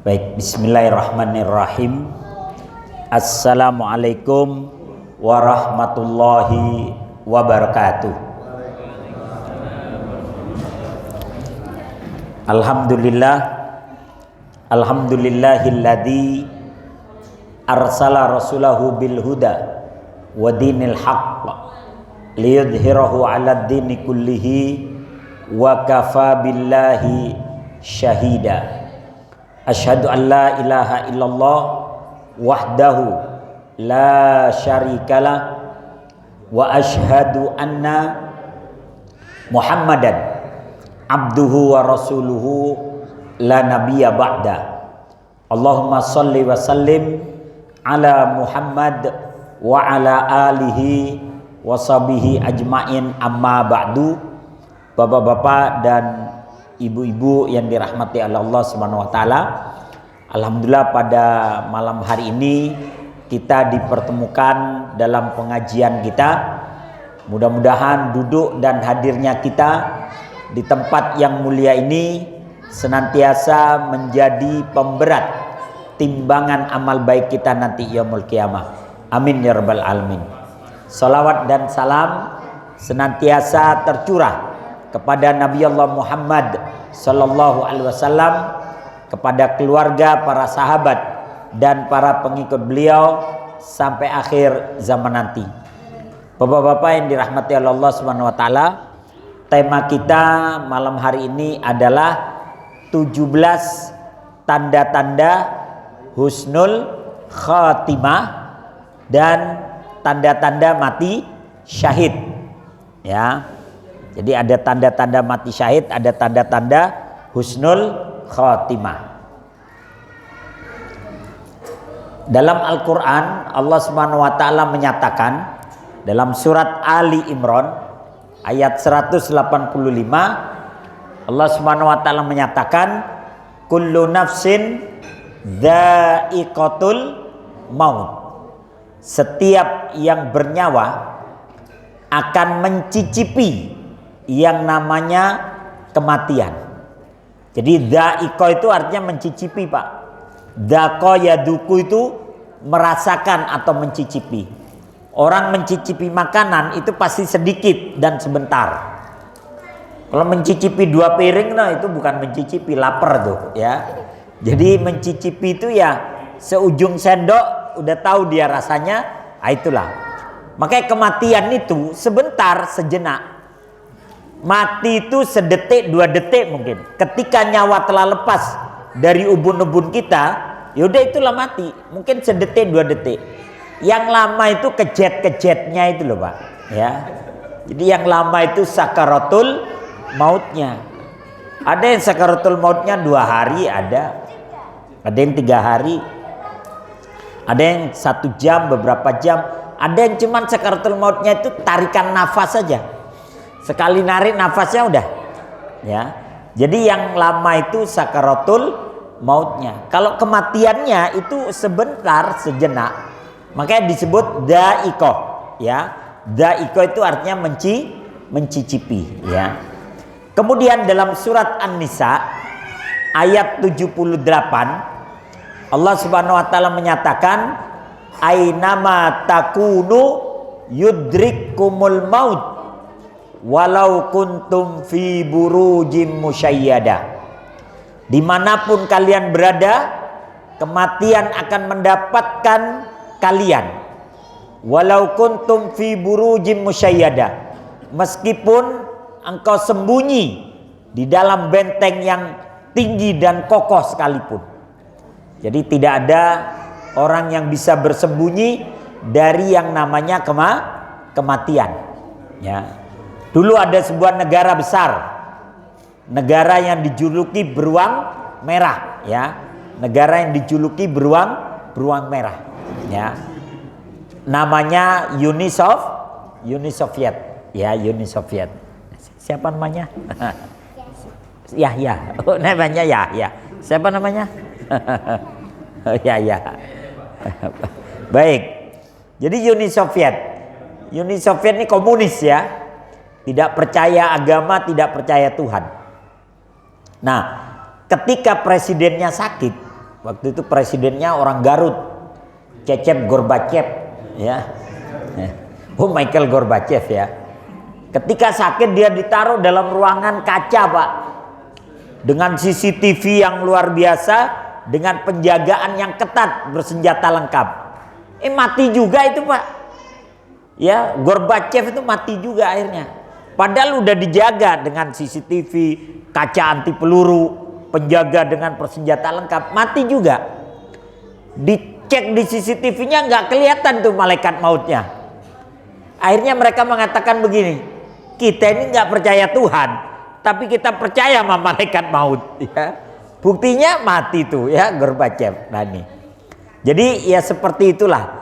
Baik, bismillahirrahmanirrahim. Assalamualaikum warahmatullahi wabarakatuh. Alhamdulillahilladzi arsala rasulahu bil huda wa dinil haqq liyudhhirahu 'alad dini kullihi wa kafa billahi syahida. Asyhadu an la ilaha illallah wahdahu la syarikalah wa asyhadu anna Muhammadan abduhu wa rasuluhu la nabiyya ba'da. Allahumma salli wa sallim ala Muhammad wa ala alihi wa sahbihi ajmain, amma ba'du. Bapak-bapak dan ibu-ibu yang dirahmati oleh Allah Subhanahu wa taala. Alhamdulillah pada malam hari ini kita dipertemukan dalam pengajian kita. Mudah-mudahan duduk dan hadirnya kita di tempat yang mulia ini senantiasa menjadi pemberat timbangan amal baik kita nanti yaumul qiyamah. Amin ya rabbal alamin. Salawat dan salam senantiasa tercurah kepada Nabi Allah Muhammad sallallahu alaihi wasallam, kepada keluarga, para sahabat dan para pengikut beliau sampai akhir zaman nanti. Bapak-bapak yang dirahmati Allah Subhanahu wa taala, tema kita malam hari ini adalah 17 tanda-tanda husnul khatimah dan tanda-tanda mati syahid. Ya. Jadi ada tanda-tanda mati syahid, ada tanda-tanda husnul khatimah. Dalam Al-Quran Allah Subhanahu wa taala menyatakan dalam surat Ali Imran ayat 185, Allah Subhanahu wa taala menyatakan kullu nafsin dha'iqatul maut. Setiap yang bernyawa akan mencicipi yang namanya kematian. Jadi dha'iqah itu artinya mencicipi, Pak. Dhaqa yaduku itu merasakan atau mencicipi. Orang mencicipi makanan itu pasti sedikit dan sebentar. Kalau mencicipi 2 piring, nah itu bukan mencicipi, lapar tuh ya. Jadi mencicipi itu ya seujung sendok udah tahu dia rasanya, itulah. Makanya kematian itu sebentar, sejenak. Mati itu sedetik 2 detik mungkin. Ketika nyawa telah lepas dari ubun-ubun kita, yaudah itulah mati. Mungkin sedetik 2 detik. Yang lama itu kejet-kejetnya itu loh, Pak. Ya. Jadi yang lama itu sakaratul mautnya. Ada yang sakaratul mautnya 2 hari, ada yang 3 hari, ada yang 1 jam, beberapa jam, ada yang cuman sakaratul mautnya itu tarikan nafas saja. Sekali narik nafasnya udah, ya. Jadi yang lama itu sakaratul mautnya. Kalau kematiannya itu sebentar, sejenak, makanya disebut dha'iqah, ya. Dha'iqah itu artinya mencicipi, ya. Kemudian dalam surat An-Nisa ayat 78 Allah Subhanahu wa taala menyatakan ainama takunu yudrikkumul maut walau kuntum fi burujim musyayyadah. Dimanapun kalian berada, kematian akan mendapatkan kalian. Walau kuntum fi burujim musyayyadah, meskipun engkau sembunyi di dalam benteng yang tinggi dan kokoh sekalipun. Jadi tidak ada orang yang bisa bersembunyi dari yang namanya kematian, ya. Dulu ada sebuah negara besar, negara yang dijuluki beruang merah, ya. Negara yang dijuluki beruang merah, ya. Namanya Uni Soviet, ya, Uni Soviet. Siapa namanya? Yahya. Oh, namanya Yahya. Siapa namanya? Ya. Baik. Jadi Uni Soviet ini komunis, ya. Tidak percaya agama, tidak percaya Tuhan. Nah, ketika presidennya sakit, Waktu itu presidennya orang Garut, Cecep Gorbachev, ya. Oh, Michael Gorbachev ya. Ketika sakit dia ditaruh dalam ruangan kaca, Pak. Dengan CCTV yang luar biasa, dengan penjagaan yang ketat, bersenjata lengkap. Mati juga itu, Pak. Ya, Gorbachev itu mati juga akhirnya. Padahal udah dijaga dengan CCTV, kaca anti peluru, penjaga dengan persenjata lengkap, mati juga. Dicek di CCTV-nya nggak kelihatan tuh malaikat mautnya. Akhirnya mereka mengatakan begini, kita ini nggak percaya Tuhan, tapi kita percaya sama malaikat maut. Ya. Buktinya mati tuh ya Gorbachev. Nah nih. Jadi ya seperti itulah.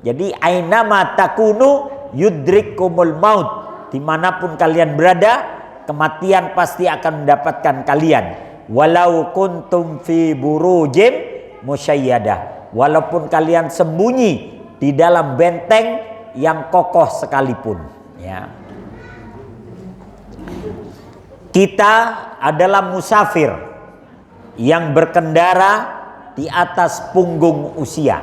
Jadi aina matakunu yudrikumul maut. Dimanapun kalian berada, kematian pasti akan mendapatkan kalian. Walau kuntum fi burujim musyayyadah. Walaupun kalian sembunyi di dalam benteng yang kokoh sekalipun. Ya. Kita adalah musafir yang berkendara di atas punggung usia.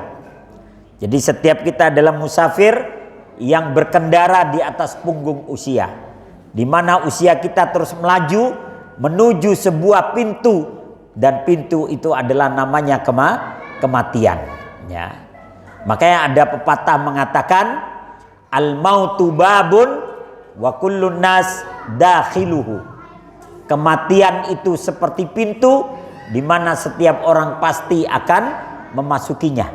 Jadi setiap kita adalah musafir yang berkendara di atas punggung usia, di mana usia kita terus melaju menuju sebuah pintu, dan pintu itu adalah namanya kematian. Ya. Makanya ada pepatah mengatakan al mautu babun wa kullun nas dakhiluhu. Kematian itu seperti pintu di mana setiap orang pasti akan memasukinya.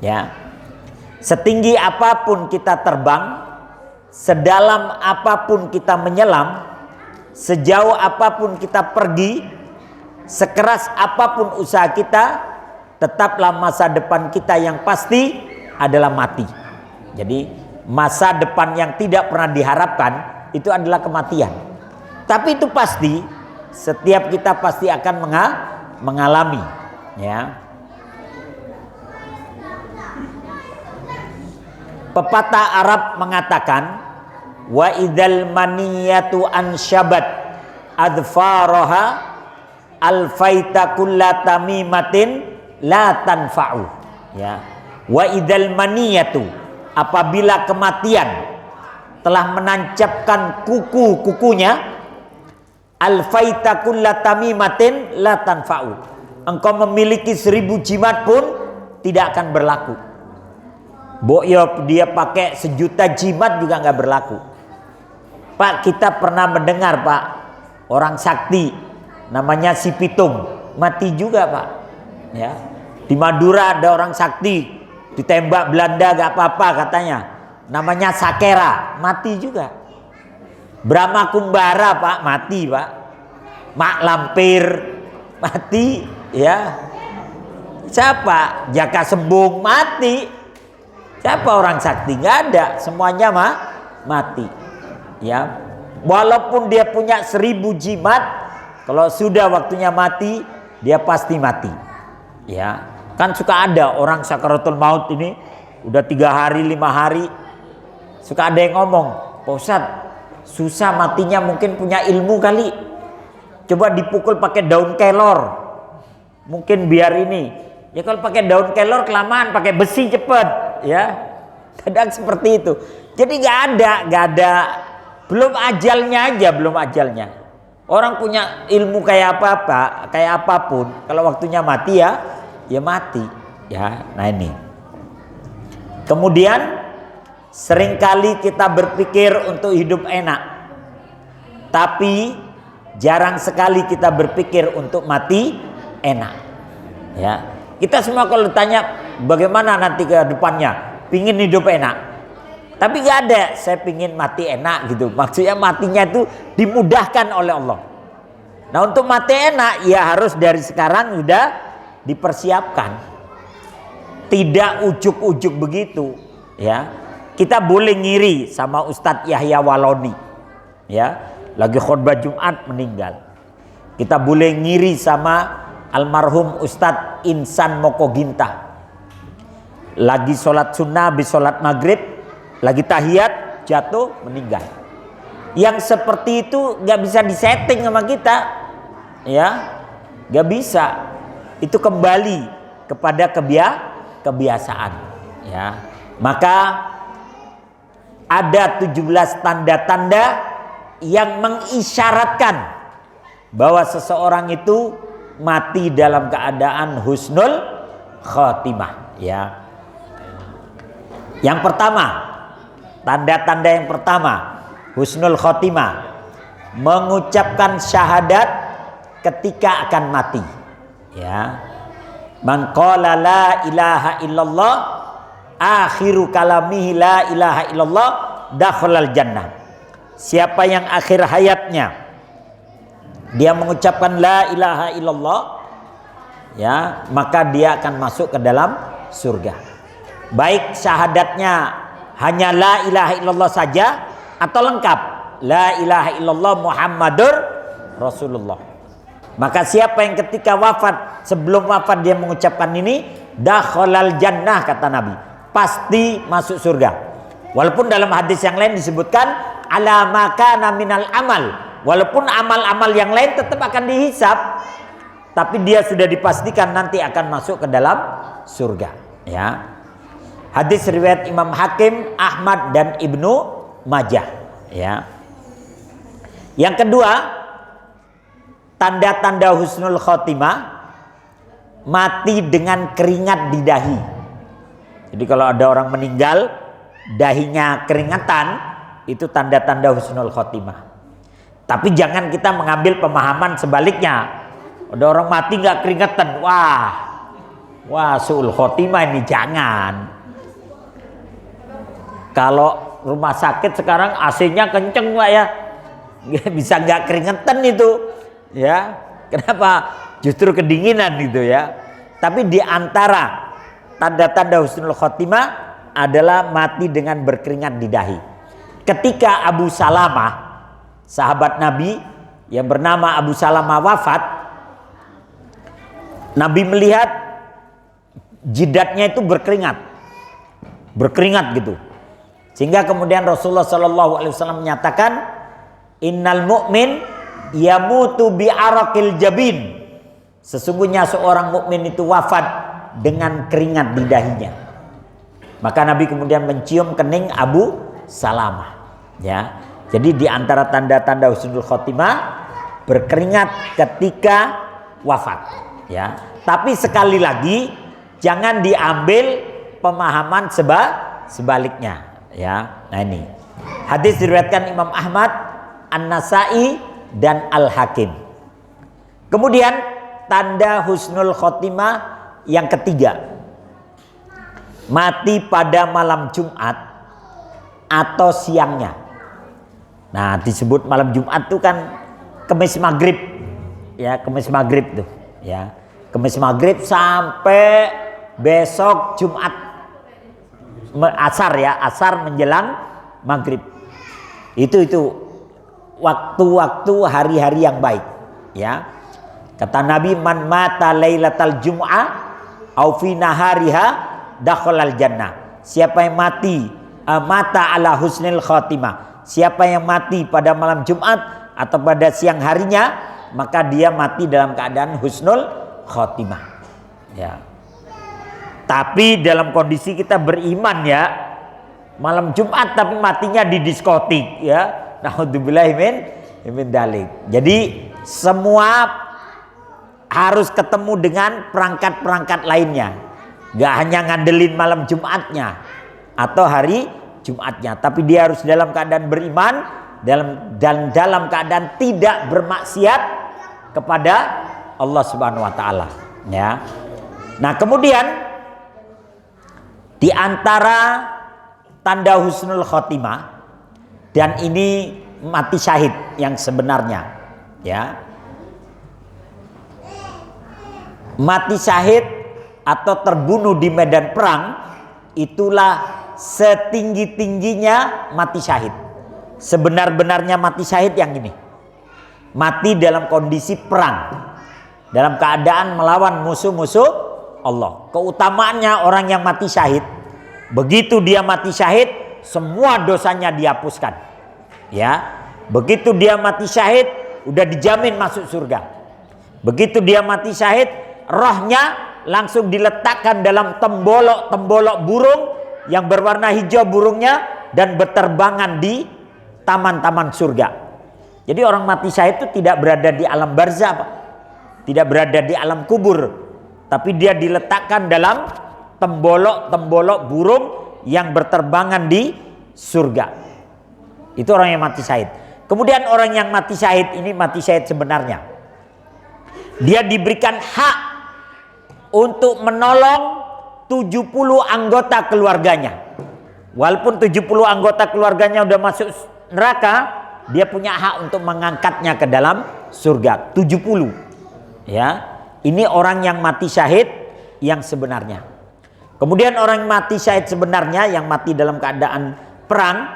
Ya. Setinggi apapun kita terbang, sedalam apapun kita menyelam, sejauh apapun kita pergi, sekeras apapun usaha kita, tetaplah masa depan kita yang pasti adalah mati. Jadi masa depan yang tidak pernah diharapkan itu adalah kematian. Tapi itu pasti, setiap kita pasti akan mengalami. Ya. Pepatah Arab mengatakan, wa idzal maniyatu ansyabat adfaraha alfaita kulla tamimatin la tanfa'u. Ya. Wa idzal maniyatu, apabila kematian telah menancapkan kuku-kukunya, alfaita kulla tamimatin la tanfa'u. Engkau memiliki 1000 jimat pun tidak akan berlaku. Boyok dia pakai 1 juta jimat juga nggak berlaku. Pak, kita pernah mendengar Pak, orang sakti namanya si Pitung mati juga Pak. Ya, di Madura ada orang sakti ditembak Belanda gak apa-apa katanya, namanya Sakera, mati juga. Brahma Kumbara Pak, mati Pak. Mak Lampir mati, ya. Siapa? Jaka Sembung mati. Siapa orang sakti? Nggak ada, semuanya mati. Ya, walaupun dia punya 1000 jimat, kalau sudah waktunya mati, dia pasti mati. Ya, kan suka ada orang sakaratul maut ini udah 3 hari, 5 hari, suka ada yang ngomong, Pak Ustadz, susah matinya, mungkin punya ilmu kali. Coba dipukul pakai daun kelor, mungkin biar ini. Ya kalau pakai daun kelor kelamaan, pakai besi cepet. Ya, kadang seperti itu. Jadi nggak ada, belum ajalnya aja, belum ajalnya. Orang punya ilmu kayak apapun, kalau waktunya mati ya mati. Ya, nah ini. Kemudian seringkali kita berpikir untuk hidup enak, tapi jarang sekali kita berpikir untuk mati enak. Ya, kita semua kalau ditanya bagaimana nanti ke depannya, pingin hidup enak, tapi gak ada saya pingin mati enak gitu. Maksudnya matinya itu dimudahkan oleh Allah. Nah, untuk mati enak ya harus dari sekarang udah dipersiapkan, tidak ujuk-ujuk begitu. Ya, kita boleh ngiri sama Ustadz Yahya Waloni, ya, lagi khutbah Jumat meninggal. Kita boleh ngiri sama almarhum Ustadz Insan Mokoginta, lagi sholat sunnah, habis sholat maghrib, lagi tahiyat, jatuh, meninggal. Yang seperti itu gak bisa disetting sama kita. Ya, gak bisa. Itu kembali kepada kebiasaan, ya. Maka ada 17 tanda-tanda yang mengisyaratkan bahwa seseorang itu mati dalam keadaan husnul khotimah, ya. Yang pertama, tanda-tanda yang pertama husnul khotimah, mengucapkan syahadat ketika akan mati, ya. Man qala la ilaha illallah akhiru kalamihi la ilaha illallah dakhalal jannah. Siapa yang akhir hayatnya dia mengucapkan la ilaha illallah, ya, maka dia akan masuk ke dalam surga. Baik syahadatnya hanya la ilaha illallah saja atau lengkap la ilaha illallah Muhammadur Rasulullah. Maka siapa yang ketika wafat, sebelum wafat dia mengucapkan ini, dakhalal jannah, kata Nabi, pasti masuk surga. Walaupun dalam hadis yang lain disebutkan ala makana minal amal, walaupun amal-amal yang lain tetap akan dihisab, tapi dia sudah dipastikan nanti akan masuk ke dalam surga, ya. Hadis riwayat Imam Hakim, Ahmad dan Ibnu Majah, ya. Yang kedua, tanda-tanda husnul khotimah, mati dengan keringat di dahi. Jadi kalau ada orang meninggal dahinya keringatan, itu tanda-tanda husnul khotimah. Tapi jangan kita mengambil pemahaman sebaliknya. Ada orang mati nggak keringatan, wah suul khotimah ini, jangan. Kalau rumah sakit sekarang AC-nya kenceng, Pak, ya, bisa nggak keringetan itu, ya. Kenapa? Justru kedinginan gitu, ya. Tapi di antara tanda-tanda husnul khotimah adalah mati dengan berkeringat di dahi. Ketika Abu Salamah, sahabat Nabi yang bernama Abu Salamah wafat, Nabi melihat jidatnya itu berkeringat gitu. Sehingga kemudian Rasulullah SAW menyatakan, innal mu'min yamutu bi'arakil jabin. Sesungguhnya seorang mukmin itu wafat dengan keringat di dahinya. Maka Nabi kemudian mencium kening Abu Salamah, ya. Jadi di antara tanda-tanda husnul khotimah berkeringat ketika wafat, ya. Tapi sekali lagi jangan diambil pemahaman sebaliknya, ya. Nah ini hadis diriwayatkan Imam Ahmad, An-Nasai dan Al-Hakim. Kemudian tanda husnul khotimah yang ketiga, mati pada malam Jumat atau siangnya. Nah, disebut malam Jumat itu kan Kemis Maghrib, ya, Kemis Maghrib tuh, ya, Kemis Maghrib sampai besok Jumat asar, ya, asar menjelang Maghrib. Itu waktu-waktu hari-hari yang baik, ya. Kata Nabi, man mata lailatal jum'ah au fi nahariha dakhalal jannah. Siapa yang mati mata ala husnil khotimah, siapa yang mati pada malam Jumat atau pada siang harinya, maka dia mati dalam keadaan husnul khotimah, ya. Tapi dalam kondisi kita beriman, ya, malam Jumat tapi matinya di diskotik, ya, naudzubillahi min dalik. Jadi semua harus ketemu dengan perangkat-perangkat lainnya. Gak hanya ngandelin malam Jumatnya atau hari Jumatnya, tapi dia harus dalam keadaan beriman dan dalam keadaan tidak bermaksiat kepada Allah Subhanahu wa taala, ya. Nah, kemudian di antara tanda husnul khotimah, dan ini mati syahid yang sebenarnya, ya. Mati syahid atau terbunuh di medan perang itulah setinggi-tingginya mati syahid. Sebenar-benarnya mati syahid yang ini, mati dalam kondisi perang, dalam keadaan melawan musuh-musuh Allah. Keutamaannya orang yang mati syahid, begitu dia mati syahid semua dosanya dihapuskan, ya. Begitu dia mati syahid udah dijamin masuk surga. Begitu dia mati syahid rohnya langsung diletakkan dalam tembolok-tembolok burung yang berwarna hijau burungnya dan berterbangan di taman-taman surga. Jadi orang mati syahid itu tidak berada di alam barzah, Pak. Tidak berada di alam kubur, tapi dia diletakkan dalam tembolok-tembolok burung yang berterbangan di surga. Itu orang yang mati syahid. Kemudian orang yang mati syahid ini mati syahid sebenarnya. Dia diberikan hak untuk menolong 70 anggota keluarganya. Walaupun 70 anggota keluarganya udah masuk neraka, dia punya hak untuk mengangkatnya ke dalam surga. 70. Ya, ini orang yang mati syahid yang sebenarnya. Kemudian orang yang mati syahid sebenarnya yang mati dalam keadaan perang,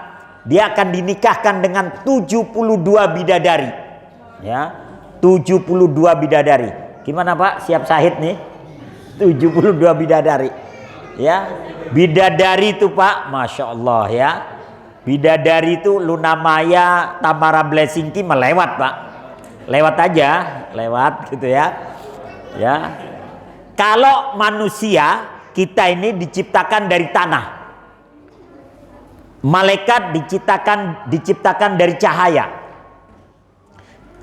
dia akan dinikahkan dengan 72 bidadari. Ya, 72 bidadari. Gimana Pak? Siap syahid nih? 72 bidadari. Ya, bidadari itu Pak, Masya Allah ya. Bidadari itu Luna Maya, Tamara Blessingki melewat Pak. Lewat aja, lewat gitu ya. Ya. Kalau manusia kita ini diciptakan dari tanah. Malaikat diciptakan dari cahaya.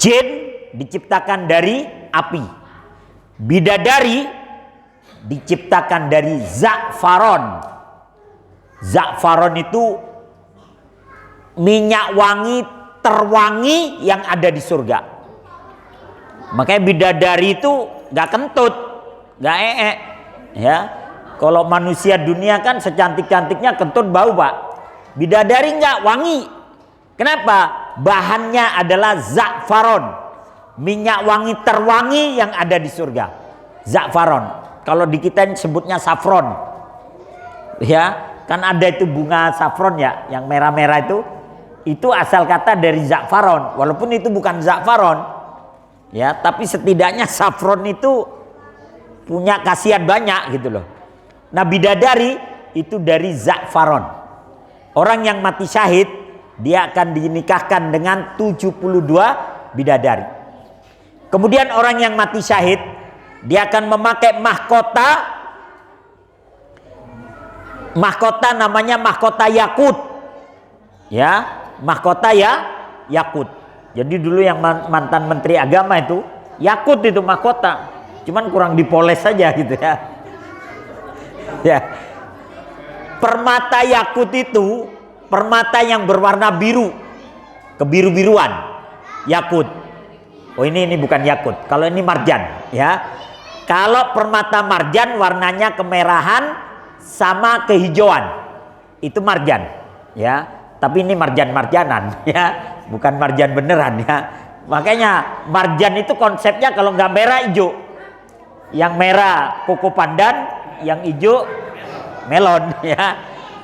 Jin diciptakan dari api. Bidadari diciptakan dari za'faron. Za'faron itu minyak wangi terwangi yang ada di surga. Makanya bidadari itu gak kentut, gak ya. Kalau manusia dunia kan secantik-cantiknya kentut bau Pak. Bidadari gak wangi. Kenapa? Bahannya adalah za'faron, minyak wangi terwangi yang ada di surga. Za'faron. Kalau di kita sebutnya safron. Ya, kan ada itu bunga safron ya, yang merah-merah itu. Itu asal kata dari za'faron. Walaupun itu bukan za'faron. Ya, tapi setidaknya safron itu punya khasiat banyak gitu loh. Nah, bidadari itu dari za'faron. Orang yang mati syahid dia akan dinikahkan dengan 72 bidadari. Kemudian orang yang mati syahid dia akan memakai mahkota. Mahkota namanya mahkota yakut. Ya, mahkota yakut. Jadi dulu yang mantan menteri agama itu yakut itu mahkota. Cuman kurang dipoles saja gitu ya. Ya. Permata yakut itu permata yang berwarna biru. Kebiru-biruan. Yakut. Oh ini bukan yakut. Kalau ini marjan ya. Kalau permata marjan warnanya kemerahan sama kehijauan. Itu marjan ya. Tapi ini marjan-marjanan ya. Bukan marjan beneran ya. Makanya marjan itu konsepnya kalau nggak merah hijau. Yang merah koko pandan, yang hijau melon ya.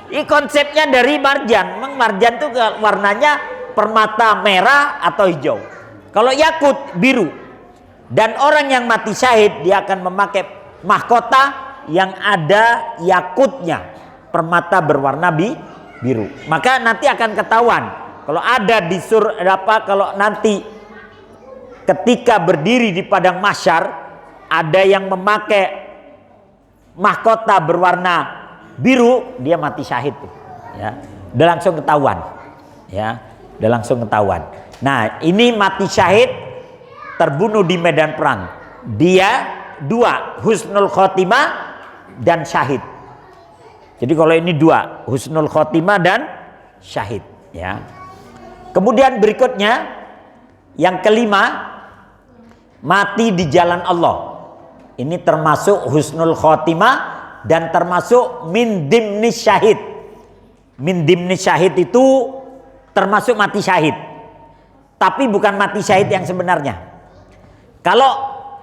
Ini konsepnya dari marjan. Memang marjan itu warnanya permata merah atau hijau. Kalau yakut biru. Dan orang yang mati syahid dia akan memakai mahkota yang ada yakutnya, permata berwarna biru. Maka nanti akan ketahuan. Kalau ada di kalau nanti ketika berdiri di padang mahsyar ada yang memakai mahkota berwarna biru, dia mati syahid ya. Udah langsung ketahuan. Ya, udah langsung ketahuan. Nah, ini mati syahid terbunuh di medan perang. Dia dua, husnul khotimah dan syahid. Jadi kalau ini dua, husnul khotimah dan syahid ya. Kemudian berikutnya yang kelima, mati di jalan Allah. Ini termasuk husnul khotimah dan termasuk min dimnis syahid. Min dimnis syahid itu termasuk mati syahid. Tapi bukan mati syahid yang sebenarnya. Kalau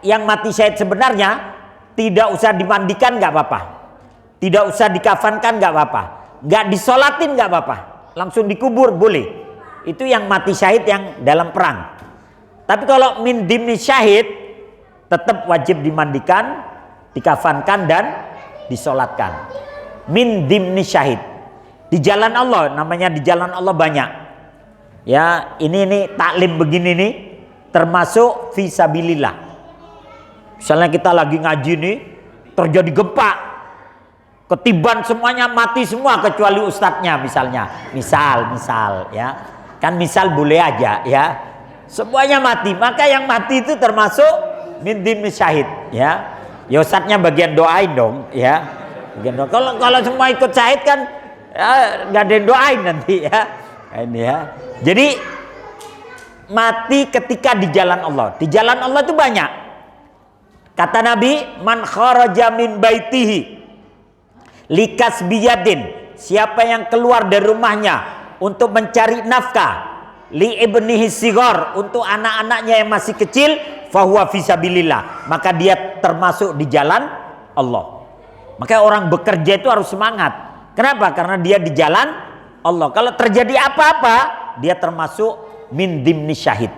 yang mati syahid sebenarnya tidak usah dimandikan nggak apa-apa. Tidak usah dikafankan nggak apa-apa. Nggak disolatin nggak apa-apa. Langsung dikubur boleh. Itu yang mati syahid yang dalam perang. Tapi kalau min dimni syahid tetap wajib dimandikan, dikafankan dan disolatkan. Min dimni syahid. Di jalan Allah, namanya di jalan Allah banyak. Ya, ini taklim begini nih termasuk fisabilillah. Misalnya kita lagi ngaji nih, terjadi gempa, ketiban semuanya mati semua kecuali ustadznya misalnya, misal ya, kan misal boleh aja ya, semuanya mati, maka yang mati itu termasuk min dimni syahid ya. Ya ustadznya bagian doain dong ya, bagian doa. Kalau semua ikut syahid kan ya, nggak ada yang doain nanti ya. Ini ya, jadi mati ketika di jalan Allah. Di jalan Allah itu banyak. Kata Nabi, man kharaja min baitihi likas biyadin, siapa yang keluar dari rumahnya untuk mencari nafkah, li ibnihi sigar, untuk anak-anaknya yang masih kecil, fahuwa fisabilillah, maka dia termasuk di jalan Allah. Maka orang bekerja itu harus semangat. Kenapa? Karena dia di jalan Allah. Kalau terjadi apa-apa, dia termasuk min dimni syahid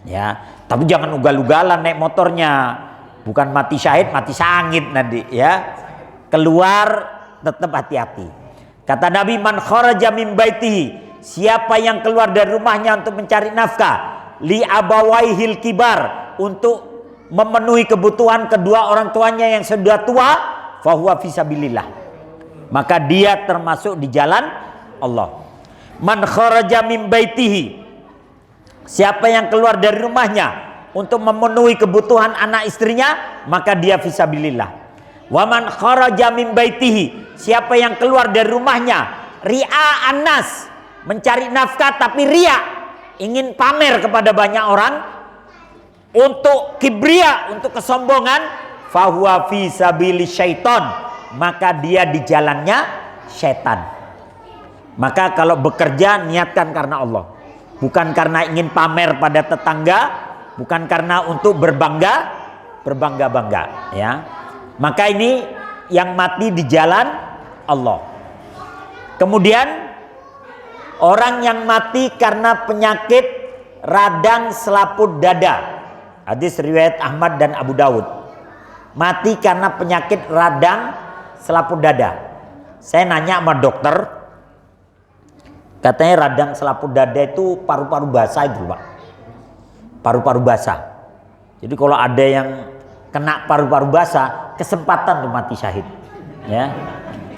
ya. Tapi jangan ugal-ugalan naik motornya, bukan mati syahid, mati sangit nanti ya. Keluar tetap hati-hati. Kata Nabi, man kharaja min baitihi, siapa yang keluar dari rumahnya untuk mencari nafkah, li abawaihil kibar, untuk memenuhi kebutuhan kedua orang tuanya yang sudah tua, fahuwa fisabilillah, maka dia termasuk di jalan Allah. Man kharaja min baitihi, siapa yang keluar dari rumahnya untuk memenuhi kebutuhan anak istrinya, maka dia fisabilillah. Wa man kharaja min baitihi, siapa yang keluar dari rumahnya ri'a annas, mencari nafkah tapi ria, ingin pamer kepada banyak orang, untuk kibria, untuk kesombongan, fahuwa fisabili syaiton, maka dia di jalannya syaitan. Maka kalau bekerja niatkan karena Allah, bukan karena ingin pamer pada tetangga, bukan karena untuk berbangga-bangga ya. Maka ini yang mati di jalan Allah. Kemudian orang yang mati karena penyakit radang selaput dada, hadis riwayat Ahmad dan Abu Dawud, mati karena penyakit radang selaput dada. Saya nanya sama dokter, katanya radang selaput dada itu paru-paru basah itu Pak, paru-paru basah. Jadi kalau ada yang kena paru-paru basah, kesempatan tuh mati syahid ya.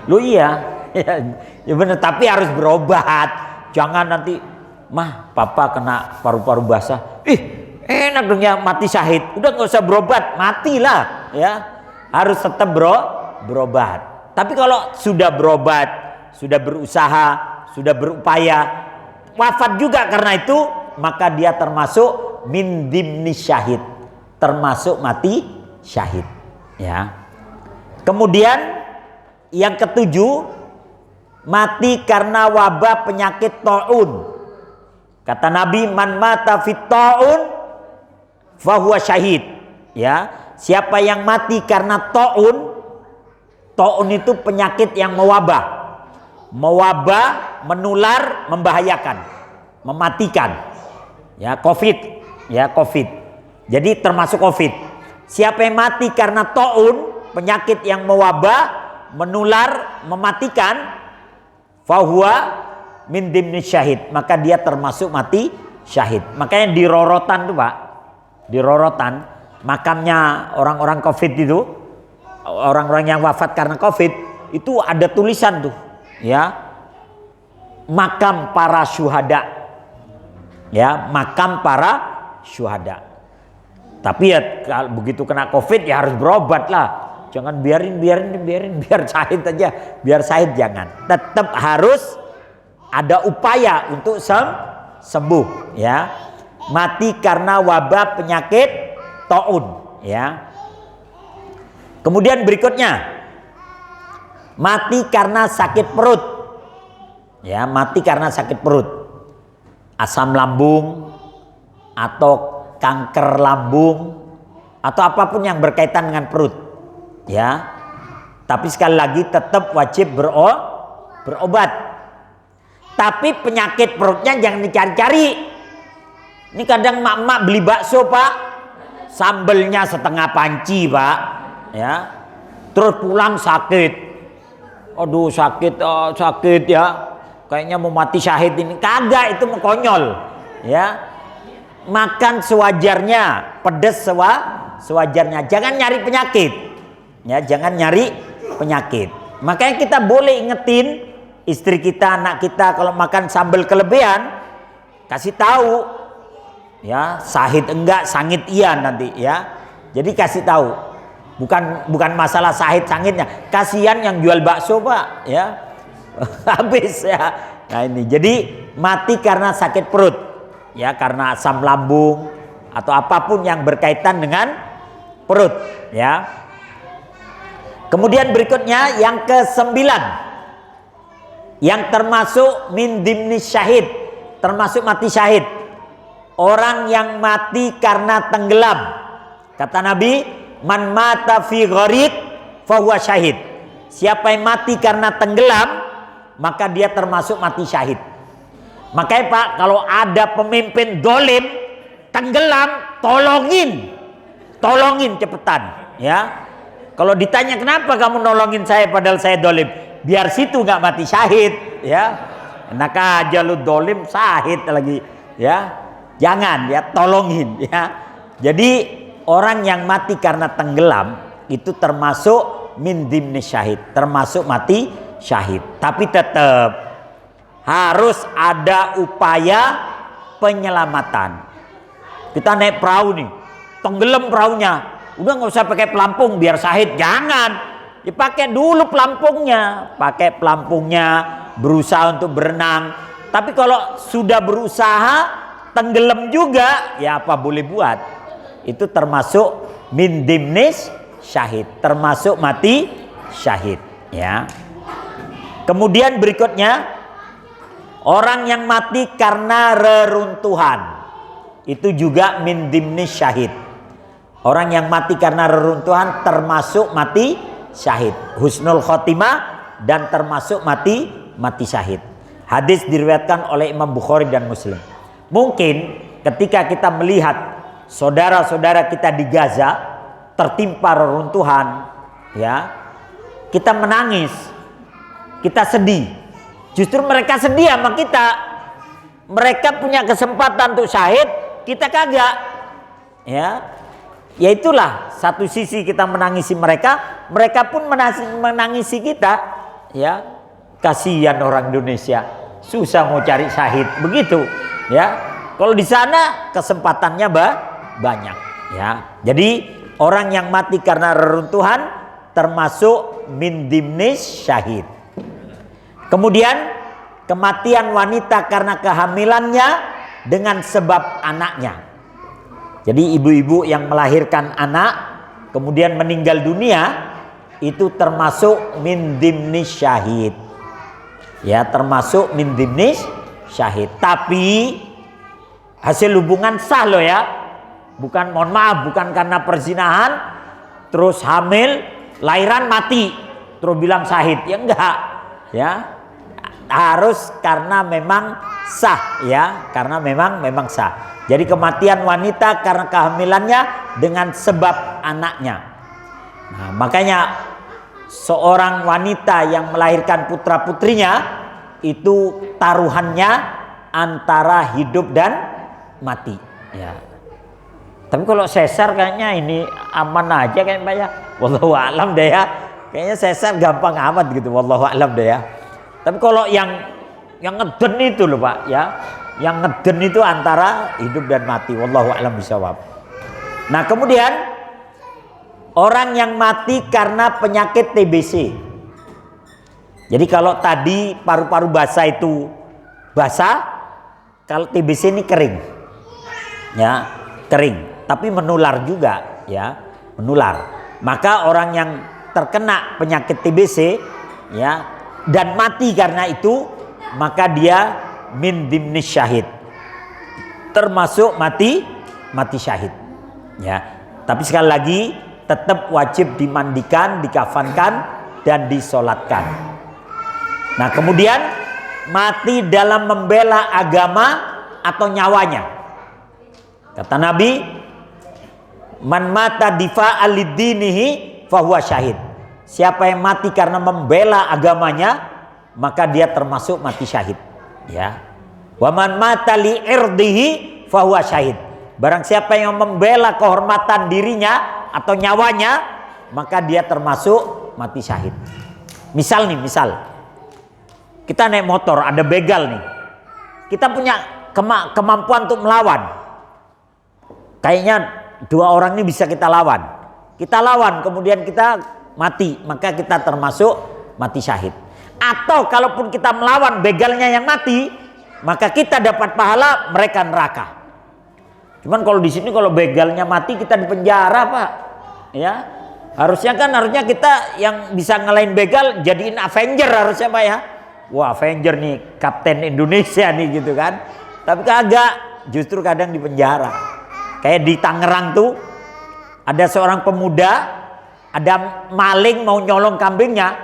Lu iya ya bener, tapi harus berobat. Jangan nanti, mah papa kena paru-paru basah, enak dong ya mati syahid, udah nggak usah berobat, matilah ya. Harus tetap berobat. Tapi kalau sudah berobat, sudah berusaha, sudah berupaya, wafat juga karena itu, maka dia termasuk min dimni syahid, termasuk mati syahid ya. Kemudian yang ketujuh, mati karena wabah penyakit taun. Kata Nabi, man mata fit taun fahuwa syahid ya. Siapa yang mati karena taun, taun itu penyakit yang mewabah, menular, membahayakan, mematikan ya, COVID ya, COVID. Jadi termasuk COVID. Siapa yang mati karena taun, penyakit yang mewabah, menular, mematikan, fahuwa min dimni syahid, maka dia termasuk mati syahid. Makanya di rorotan tuh Pak, di rorotan makamnya orang-orang COVID itu, orang-orang yang wafat karena COVID itu ada tulisan tuh ya, makam para syuhada ya, makam para syuhada. Tapi ya kalau begitu kena COVID ya harus berobat lah. Jangan biarin biar syahid aja, biar syahid jangan. Tetap harus ada upaya untuk sembuh ya. Mati karena wabah penyakit taun ya. Kemudian berikutnya, mati karena sakit perut ya, mati karena sakit perut, asam lambung atau kanker lambung atau apapun yang berkaitan dengan perut ya. Tapi sekali lagi tetap wajib berobat. Tapi penyakit perutnya jangan dicari-cari. Ini kadang mak-mak beli bakso Pak, sambelnya setengah panci Pak ya, terus pulang sakit, aduh sakit, sakit ya, kayaknya mau mati syahid ini. Kagak, itu mau konyol ya. Makan sewajarnya, pedes sewajarnya, jangan nyari penyakit Ya, jangan nyari penyakit. Makanya kita boleh ingetin istri kita, anak kita kalau makan sambal kelebihan, kasih tahu. Ya, sahid enggak, sangit iya nanti ya. Jadi kasih tahu. Bukan masalah sahid sangitnya. Kasihan yang jual bakso, Pak, ya. Habis ya. Nah ini. Jadi mati karena sakit perut. Ya, karena asam lambung atau apapun yang berkaitan dengan perut, ya. Kemudian berikutnya yang ke-9, yang termasuk min dimnis syahid, termasuk mati syahid, orang yang mati karena tenggelam. Kata Nabi, man mata fi gharid fahuwa syahid. Siapa yang mati karena tenggelam, maka dia termasuk mati syahid. Makanya Pak, kalau ada pemimpin dolim tenggelam, tolongin cepetan, ya. Kalau ditanya kenapa kamu nolongin saya padahal saya dolim, biar situ nggak mati syahid, ya. Enak aja lu dolim syahid lagi, ya. Jangan, ya, tolongin, ya. Jadi orang yang mati karena tenggelam itu termasuk min dimni syahid, termasuk mati syahid. Tapi tetap harus ada upaya penyelamatan. Kita naik perahu nih, tenggelam perahunya. Udah nggak usah pakai pelampung biar syahid, jangan. Dipakai dulu pelampungnya, pakai pelampungnya, berusaha untuk berenang. Tapi kalau sudah berusaha tenggelam juga, ya apa boleh buat? Itu termasuk min dimnis syahid, termasuk mati syahid, ya. Kemudian berikutnya, orang yang mati karena reruntuhan, itu juga min dimnis syahid. Orang yang mati karena reruntuhan termasuk mati syahid, husnul khotimah, dan termasuk mati syahid. Hadis diriwayatkan oleh Imam Bukhari dan Muslim. Mungkin ketika kita melihat saudara-saudara kita di Gaza tertimpa reruntuhan, ya, kita menangis, kita sedih. Justru mereka sedih sama kita. Mereka punya kesempatan untuk syahid, kita kagak, ya. Ya itulah, satu sisi kita menangisi mereka, mereka pun menangisi kita, ya. Kasihan orang Indonesia, susah mau cari syahid, begitu, ya. Kalau di sana kesempatannya banyak, ya. Jadi orang yang mati karena reruntuhan termasuk min dimnis syahid. Kemudian kematian wanita karena kehamilannya dengan sebab anaknya. Jadi ibu-ibu yang melahirkan anak kemudian meninggal dunia itu termasuk min dimnis syahid. Ya, termasuk min dimnis syahid. Tapi hasil hubungan sah loh, ya. Bukan, mohon maaf, bukan karena perzinahan terus hamil, lahiran mati terus bilang syahid. Ya enggak, ya. Harus karena memang sah, ya, karena memang sah. Jadi kematian wanita karena kehamilannya dengan sebab anaknya. Nah, makanya seorang wanita yang melahirkan putra putrinya itu taruhannya antara hidup dan mati, ya. Tapi kalau sesar kayaknya ini aman aja kayaknya, Pak, ya. Wallahu a'lam deh, ya. Kayaknya sesar gampang amat gitu, wallahu a'lam deh, ya. Tapi kalau yang ngeden itu loh, Pak, ya. Yang ngeden itu antara hidup dan mati, wallahu a'lam bishawab. Nah, kemudian orang yang mati karena penyakit TBC. Jadi kalau tadi paru-paru basah itu basah, kalau TBC ini kering. Ya, kering, tapi menular juga, ya, menular. Maka orang yang terkena penyakit TBC, ya, dan mati karena itu, maka dia min dimnis syahid, termasuk mati syahid, ya. Tapi sekali lagi tetap wajib dimandikan, dikafankan, dan disolatkan. Nah, kemudian mati dalam membela agama atau nyawanya. Kata Nabi, man mata difa'al lidinihi fahuwa syahid. Siapa yang mati karena membela agamanya, maka dia termasuk mati syahid, ya. Wa man mata li irdihi fahuwa syahid. Barang siapa yang membela kehormatan dirinya atau nyawanya, maka dia termasuk mati syahid. Misal kita naik motor, ada begal nih. Kita punya kemampuan untuk melawan. Kayaknya 2 orang ini bisa kita lawan. Kita lawan, kemudian kita mati, maka kita termasuk mati syahid. Atau kalaupun kita melawan begalnya yang mati, maka kita dapat pahala, mereka neraka. Cuman kalau di sini kalau begalnya mati kita di penjara, Pak. Ya. Harusnya kita yang bisa ngelain begal jadiin Avenger harusnya, Pak ya. Wah, Avenger nih, Kapten Indonesia nih gitu kan. Tapi kagak, justru kadang di penjara. Kayak di Tangerang tuh ada seorang pemuda, ada maling mau nyolong kambingnya,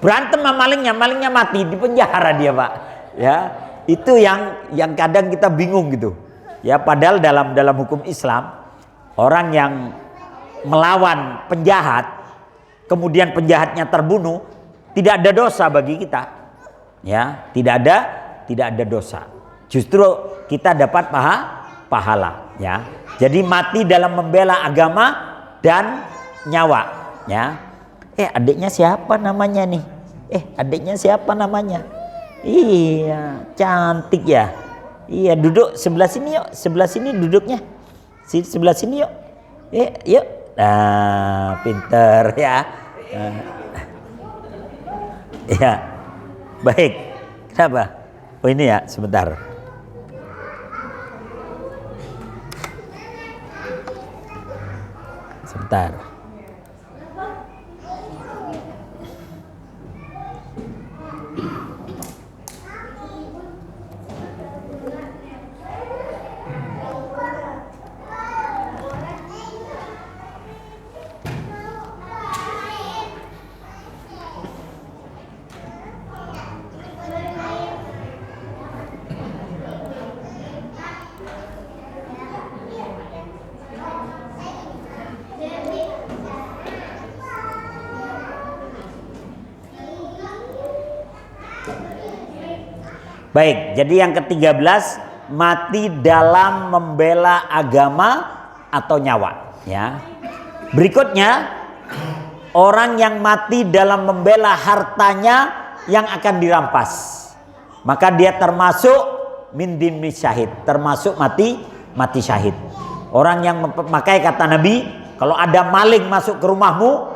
berantem sama malingnya mati, di penjara dia, Pak. Ya, itu yang kadang kita bingung gitu. Ya, padahal dalam hukum Islam, orang yang melawan penjahat, kemudian penjahatnya terbunuh, tidak ada dosa bagi kita. Ya, tidak ada dosa. Justru kita dapat pahala, ya. Jadi mati dalam membela agama dan nyawa, ya. Adiknya siapa namanya nih? Adiknya siapa namanya? Iya, cantik ya. Iya, duduk sebelah sini yuk. Sebelah sini duduknya. Sebelah sini yuk. Yuk. Nah, pinter ya. Ya. Baik. Kenapa? Oh, ini ya, sebentar. Sebentar. Baik, jadi yang ke-13, mati dalam membela agama atau nyawa, ya. Berikutnya, orang yang mati dalam membela hartanya yang akan dirampas, maka dia termasuk min dimni syahid, termasuk mati syahid. Orang yang memakai kata Nabi, kalau ada maling masuk ke rumahmu,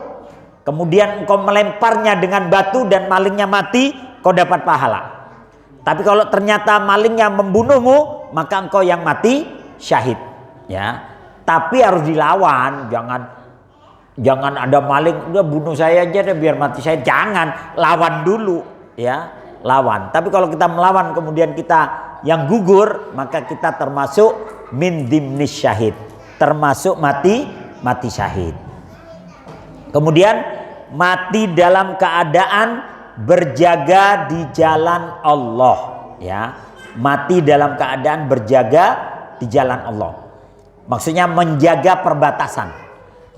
kemudian engkau melemparnya dengan batu dan malingnya mati, kau dapat pahala. Tapi kalau ternyata malingnya membunuhmu, maka engkau yang mati syahid, ya. Tapi harus dilawan, jangan ada maling udah bunuh saya aja deh biar mati syahid. Jangan, lawan dulu, ya, lawan. Tapi kalau kita melawan kemudian kita yang gugur, maka kita termasuk min dimnis syahid, termasuk mati syahid. Kemudian mati dalam keadaan berjaga di jalan Allah, ya. Mati dalam keadaan berjaga di jalan Allah. Maksudnya menjaga perbatasan,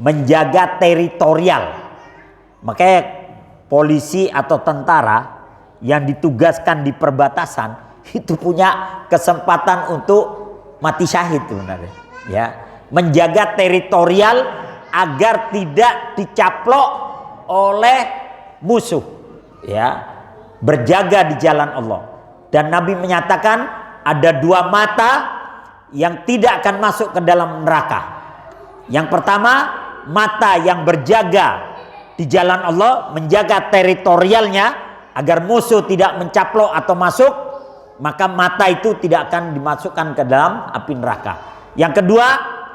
menjaga teritorial. Makanya polisi atau tentara yang ditugaskan di perbatasan itu punya kesempatan untuk mati syahid sebenarnya, ya. Menjaga teritorial agar tidak dicaplok oleh musuh, ya, berjaga di jalan Allah. Dan Nabi menyatakan ada 2 mata yang tidak akan masuk ke dalam neraka. Yang pertama, mata yang berjaga di jalan Allah, menjaga teritorialnya agar musuh tidak mencaplok atau masuk, maka mata itu tidak akan dimasukkan ke dalam api neraka. Yang kedua,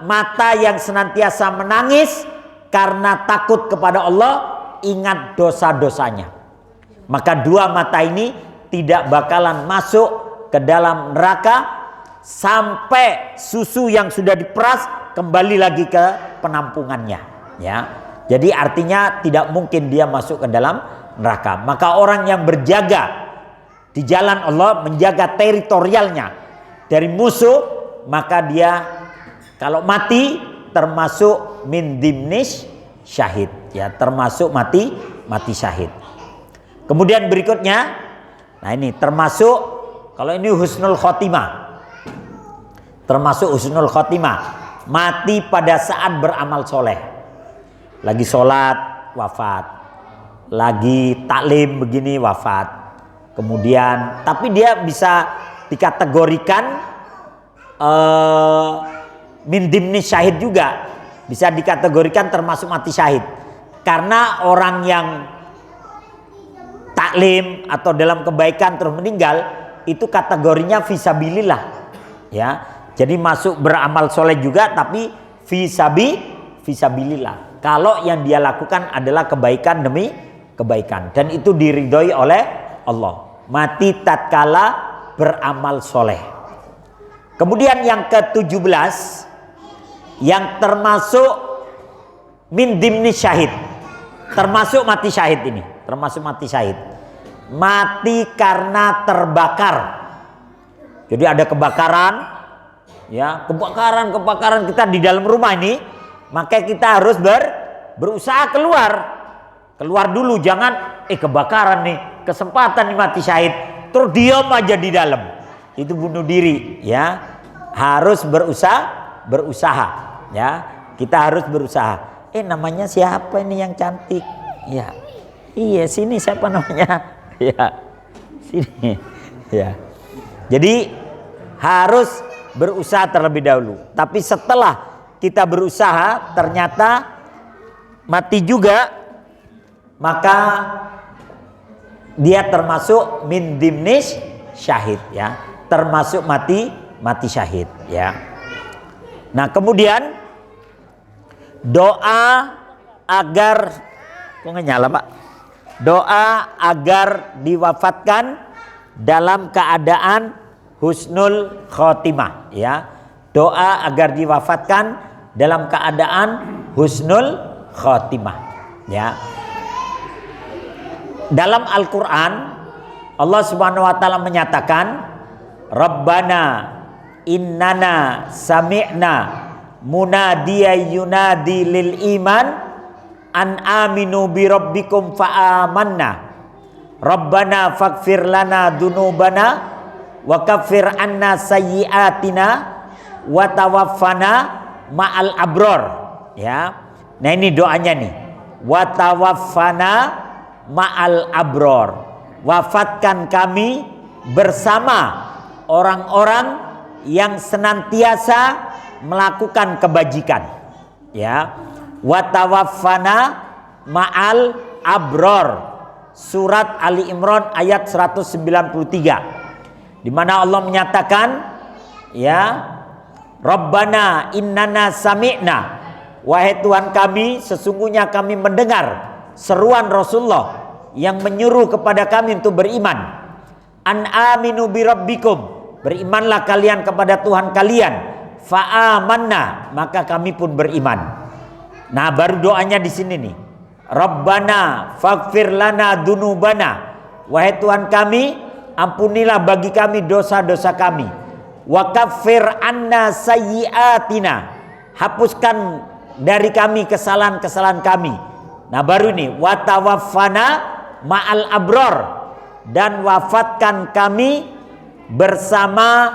mata yang senantiasa menangis karena takut kepada Allah, ingat dosa-dosanya. Maka 2 mata ini tidak bakalan masuk ke dalam neraka sampai susu yang sudah diperas kembali lagi ke penampungannya, ya. Jadi artinya tidak mungkin dia masuk ke dalam neraka. Maka orang yang berjaga di jalan Allah, menjaga teritorialnya dari musuh, maka dia kalau mati termasuk min dimnis syahid, ya, termasuk mati syahid. Kemudian berikutnya, nah ini termasuk, kalau ini husnul khotimah, termasuk husnul khotimah, mati pada saat beramal soleh. lagi sholat wafat, lagi taklim begini wafat. Kemudian tapi dia bisa dikategorikan min dimni syahid juga, bisa dikategorikan termasuk mati syahid, karena orang yang taklim atau dalam kebaikan terus meninggal itu kategorinya fisabilillah, ya. Jadi masuk beramal soleh juga tapi fisabilillah. Kalau yang dia lakukan adalah kebaikan demi kebaikan dan itu diridhoi oleh Allah. Mati tatkala beramal soleh. Kemudian yang ke-17 yang termasuk min dimni syahid, termasuk mati syahid ini, termasuk mati syahid. Mati karena terbakar. Jadi ada kebakaran, ya, kebakaran kita di dalam rumah ini, maka kita harus berusaha keluar dulu, jangan kebakaran nih, kesempatan nih mati syahid, terus diam aja di dalam. Itu bunuh diri, ya. Harus berusaha, ya. Kita harus berusaha. Namanya siapa ini yang cantik? Ya. Iya, sini siapa namanya? Ya. Sini. Ya. Jadi harus berusaha terlebih dahulu. Tapi setelah kita berusaha ternyata mati juga, maka dia termasuk min dimnish syahid, ya, termasuk mati syahid, ya. Nah, kemudian doa agar doa agar diwafatkan dalam keadaan husnul khotimah, ya. Doa agar diwafatkan dalam keadaan husnul khotimah, ya. Dalam Al-Quran Allah Subhanahu wa ta'ala menyatakan, Rabbana innana sami'na munadiya yunadi lil iman an aminu bi rabbikum fa amanna Rabbana faghfir lana dunubana wa kaffir anna sayyiatina wa tawaffana ma'al abror, ya. Nah, ini doanya nih, wa tawaffana ma'al abror, wafatkan kami bersama orang-orang yang senantiasa melakukan kebajikan, ya. Wa tawaffana ma'al abror, surat Ali Imran ayat 193, di mana Allah menyatakan, ya, Rabbana innana sami'na, wahai Tuhan kami, sesungguhnya kami mendengar seruan Rasulullah yang menyuruh kepada kami untuk beriman. An aminu bi rabbikum, berimanlah kalian kepada Tuhan kalian. Fa amanna, maka kami pun beriman. Nah, baru doanya di sini nih. Rabbana faghfir lana dunubana, wahai Tuhan kami, ampunilah bagi kami dosa-dosa kami. Wa kaffir anna sayyiatina, hapuskan dari kami kesalahan-kesalahan kami. Nah, baru ini wa tawaffana ma'al abror, dan wafatkan kami bersama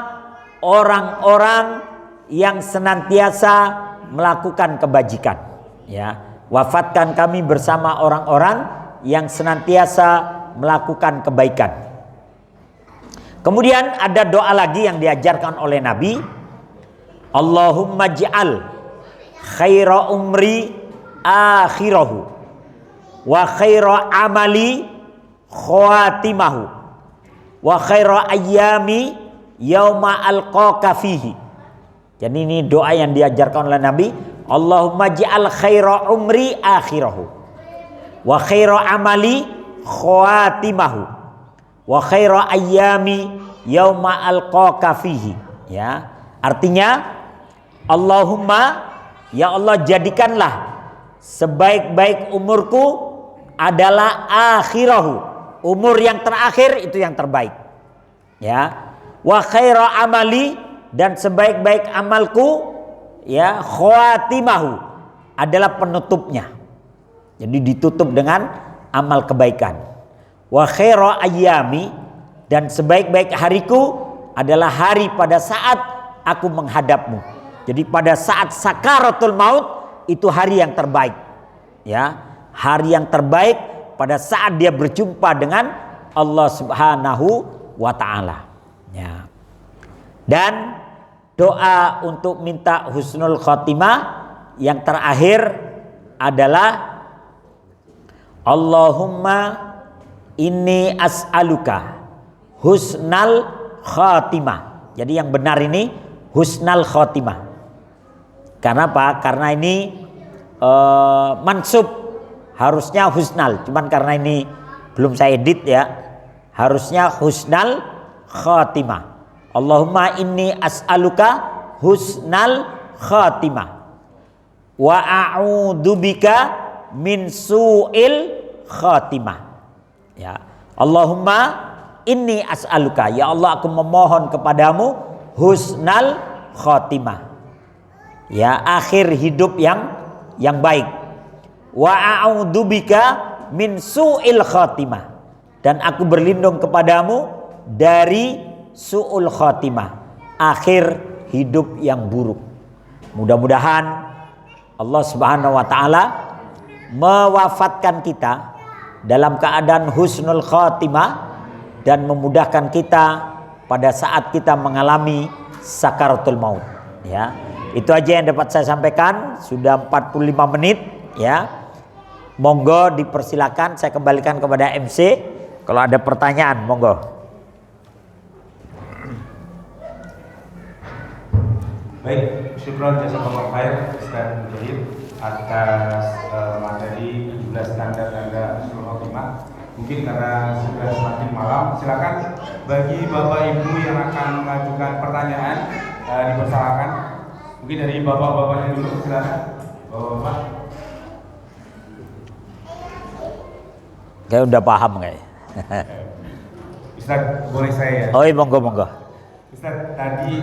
orang-orang yang senantiasa melakukan kebajikan, ya. Wafatkan kami bersama orang-orang yang senantiasa melakukan kebaikan. Kemudian ada doa lagi yang diajarkan oleh Nabi, Allahumma ja'al khaira umri akhirahu wa khaira amali khawatimahu wa khaira ayyami yauma alqaka fihi. Jadi ini doa yang diajarkan oleh Nabi, Allahumma ja'al khaira umri akhirahu wa khaira amali khawatimahu wa khaira ayyami yauma alqaka fihi, ya. Artinya, Allahumma, ya Allah, jadikanlah sebaik-baik umurku adalah akhirahu, umur yang terakhir itu yang terbaik, ya. Wa khaira amali, dan sebaik-baik amalku, ya, khawatimahu, adalah penutupnya. Jadi ditutup dengan amal kebaikan. Wa khaira ayyami, dan sebaik-baik hariku adalah hari pada saat aku menghadapmu. Jadi pada saat sakaratul maut itu hari yang terbaik, ya, hari yang terbaik pada saat dia berjumpa dengan Allah Subhanahu wa taala. Ya. Dan doa untuk minta husnul khotimah yang terakhir adalah Allahumma inni as'aluka husnal khotimah. Jadi yang benar ini husnal khotimah. Karena apa? Karena ini mansub, harusnya husnal. Cuman karena ini belum saya edit ya, harusnya husnal khotimah. Allahumma inni as'aluka husnal khotimah wa a'udzubika min su'il khotimah. Ya, Allahumma inni as'aluka, ya Allah aku memohon kepadamu husnal khotimah. Ya, akhir hidup yang baik. Wa a'udzubika min su'il khotimah, dan aku berlindung kepadamu dari su'ul khotimah, akhir hidup yang buruk. Mudah-mudahan Allah Subhanahu wa taala mewafatkan kita dalam keadaan husnul khotimah dan memudahkan kita pada saat kita mengalami sakaratul maut. Ya, itu aja yang dapat saya sampaikan. Sudah 45 menit ya. Monggo dipersilakan, saya kembalikan kepada MC kalau ada pertanyaan, monggo. Baik, syukron jazakallahu khair Ustaz Mujahid atas materi 17 tanda-tanda husnul khotimah. Mungkin karena sudah semakin malam, silakan bagi Bapak Ibu yang akan mengajukan pertanyaan dipersilakan. Mungkin dari bapak-bapaknya dulu, silakan. Bapak-bapak. Kayak udah paham kayak. Ustaz, boleh saya ya? Oh iya, monggo. Ustaz, tadi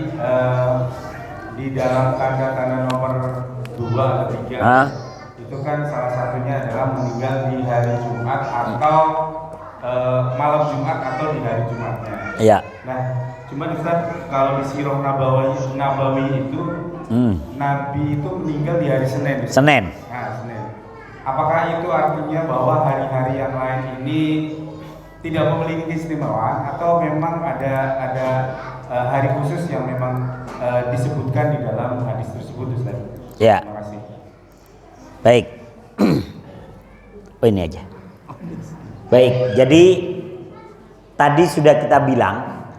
di dalam tanda-tanda nomor 2 atau 3 itu kan salah satunya adalah meninggal di hari Jumat atau malam Jumat atau di hari Jumatnya. Iya. Nah, cuman Ustaz, kalau di Sirah Nabawi itu Nabi itu meninggal di hari Senin. Senin. Nah, Senin. Apakah itu artinya bahwa hari-hari yang lain ini tidak memiliki keistimewaan atau memang ada hari khusus yang memang disebutkan di dalam hadis tersebut, Ustaz? Ya. Terima kasih. Baik. Oh ini aja. Baik, jadi tadi sudah kita bilang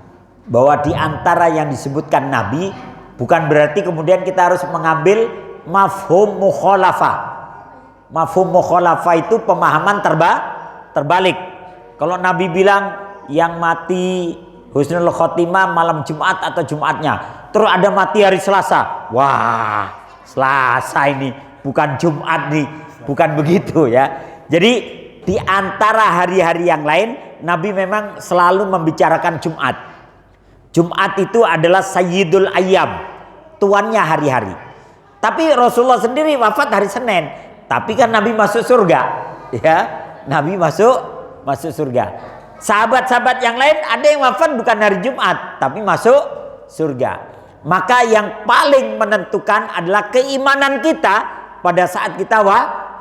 bahwa di antara yang disebutkan Nabi bukan berarti kemudian kita harus mengambil mafhum mukhalafah. Mafhum mukhalafah itu pemahaman terbalik. Kalau Nabi bilang yang mati husnul khotimah malam Jumat atau Jumatnya, terus ada mati hari Selasa, wah Selasa ini bukan Jumat nih, bukan begitu ya. Jadi di antara hari-hari yang lain Nabi memang selalu membicarakan Jumat. Jumat itu adalah sayyidul ayyam, tuannya hari-hari. Tapi Rasulullah sendiri wafat hari Senin. Tapi kan Nabi masuk surga, ya. Nabi masuk surga. Sahabat-sahabat yang lain ada yang wafat bukan hari Jumat, tapi masuk surga. Maka yang paling menentukan adalah keimanan kita pada saat kita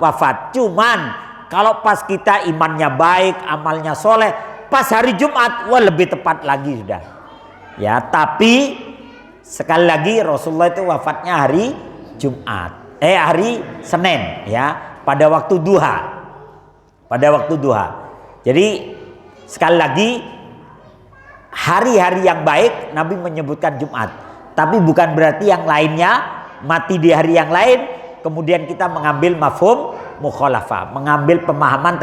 wafat. Cuman kalau pas kita imannya baik, amalnya soleh, pas hari Jumat, wah lebih tepat lagi sudah. Ya, tapi sekali lagi Rasulullah itu wafatnya hari Jumat. Hari Senin ya, pada waktu duha. Jadi sekali lagi hari-hari yang baik Nabi menyebutkan Jumat, tapi bukan berarti yang lainnya mati di hari yang lain kemudian kita mengambil mafhum mukhalafah, mengambil pemahaman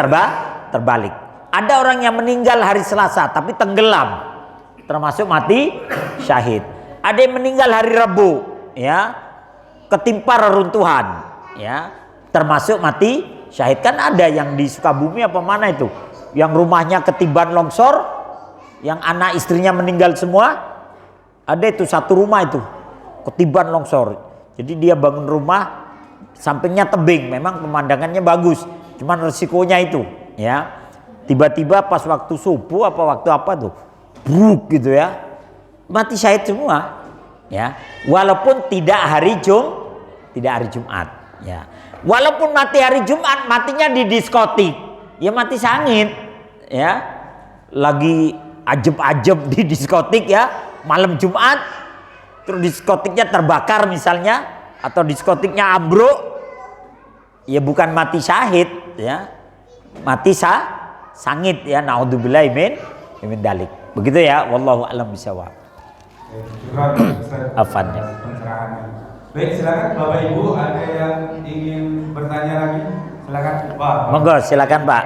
terbalik. Ada orang yang meninggal hari Selasa tapi tenggelam, termasuk mati syahid. Ada yang meninggal hari Rabu ya, ketimpa reruntuhan ya, termasuk mati syahid. Kan ada yang di Sukabumi apa mana itu, yang rumahnya ketiban longsor, yang anak istrinya meninggal semua. Ada itu satu rumah itu ketiban longsor, jadi dia bangun rumah sampingnya tebing, memang pemandangannya bagus, cuman resikonya itu ya, tiba-tiba pas waktu subuh apa waktu apa tuh bruk gitu ya, mati syahid semua ya, walaupun tidak hari Jumat ya. Walaupun mati hari Jumat, matinya di diskotik, ya mati sangit, ya. Lagi ajeb-ajeb di diskotik ya, malam Jumat, terus diskotiknya terbakar misalnya, atau diskotiknya ambruk, ya bukan mati syahid, ya, mati sangit ya. Naudzubillahi min dalik. Begitu ya, wallahu a'lam bishawab. Afan ya. Baik, silakan Bapak Ibu, ada yang ingin bertanya lagi? Silakan Pak. Monggo, silakan Pak.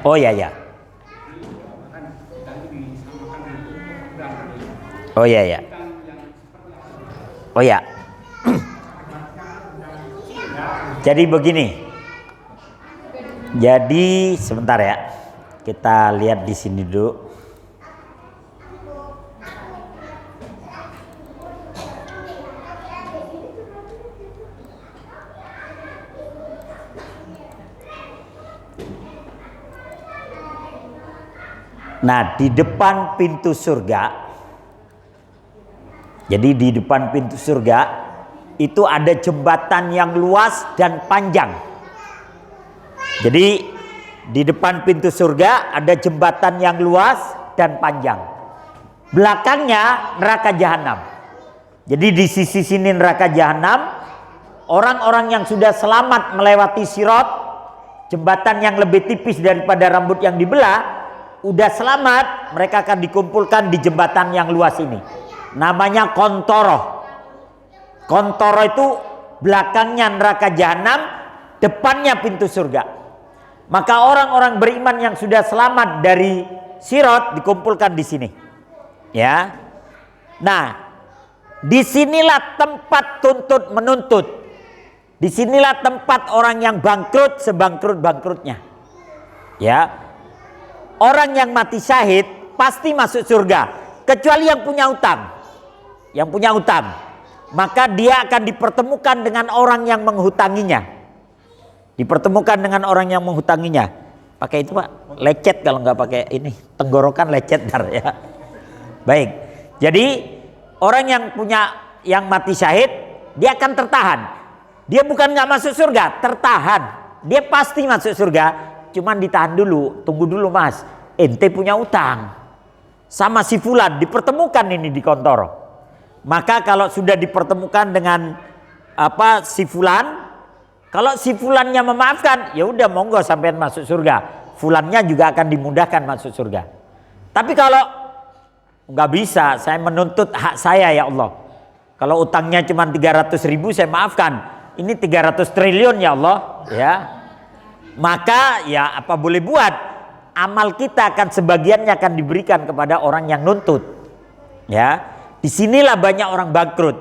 Oh ya ya. Oh ya ya. Oh ya. Jadi begini. Jadi sebentar ya, kita lihat di sini dulu. Nah, di depan pintu surga, jadi di depan pintu surga itu ada jembatan yang luas dan panjang. Jadi di depan pintu surga ada jembatan yang luas dan panjang. Belakangnya neraka jahanam. Jadi di sisi sini neraka jahanam, orang-orang yang sudah selamat melewati sirat, jembatan yang lebih tipis daripada rambut yang dibelah, udah selamat, mereka akan dikumpulkan di jembatan yang luas ini. Namanya Kontoro. Kontoro itu belakangnya neraka jahanam, depannya pintu surga. Maka orang-orang beriman yang sudah selamat dari sirat dikumpulkan di sini. Ya. Nah, disinilah tempat tuntut menuntut. Disinilah tempat orang yang bangkrut sebangkrut-bangkrutnya. Ya. Orang yang mati syahid pasti masuk surga, kecuali yang punya utang. Yang punya utang, maka dia akan dipertemukan dengan orang yang menghutanginya. Dipertemukan dengan orang yang menghutanginya. Pakai itu Pak, lecet kalau nggak pakai ini, tenggorokan lecet dar ya. Baik. Jadi orang yang mati syahid, dia akan tertahan. Dia bukan nggak masuk surga, tertahan. Dia pasti masuk surga, cuman ditahan dulu, tunggu dulu Mas. Ente punya utang. Sama si fulan dipertemukan ini di Kontoro. Maka kalau sudah dipertemukan dengan si fulan, kalau si fulannya memaafkan, ya udah monggo sampean masuk surga. Fulannya juga akan dimudahkan masuk surga. Tapi kalau nggak bisa, saya menuntut hak saya ya Allah. Kalau utangnya cuma 300.000 saya maafkan. Ini 300 triliun ya Allah, ya. Maka ya apa boleh buat? Amal kita akan sebagiannya akan diberikan kepada orang yang nuntut. Ya. Disinilah banyak orang bangkrut.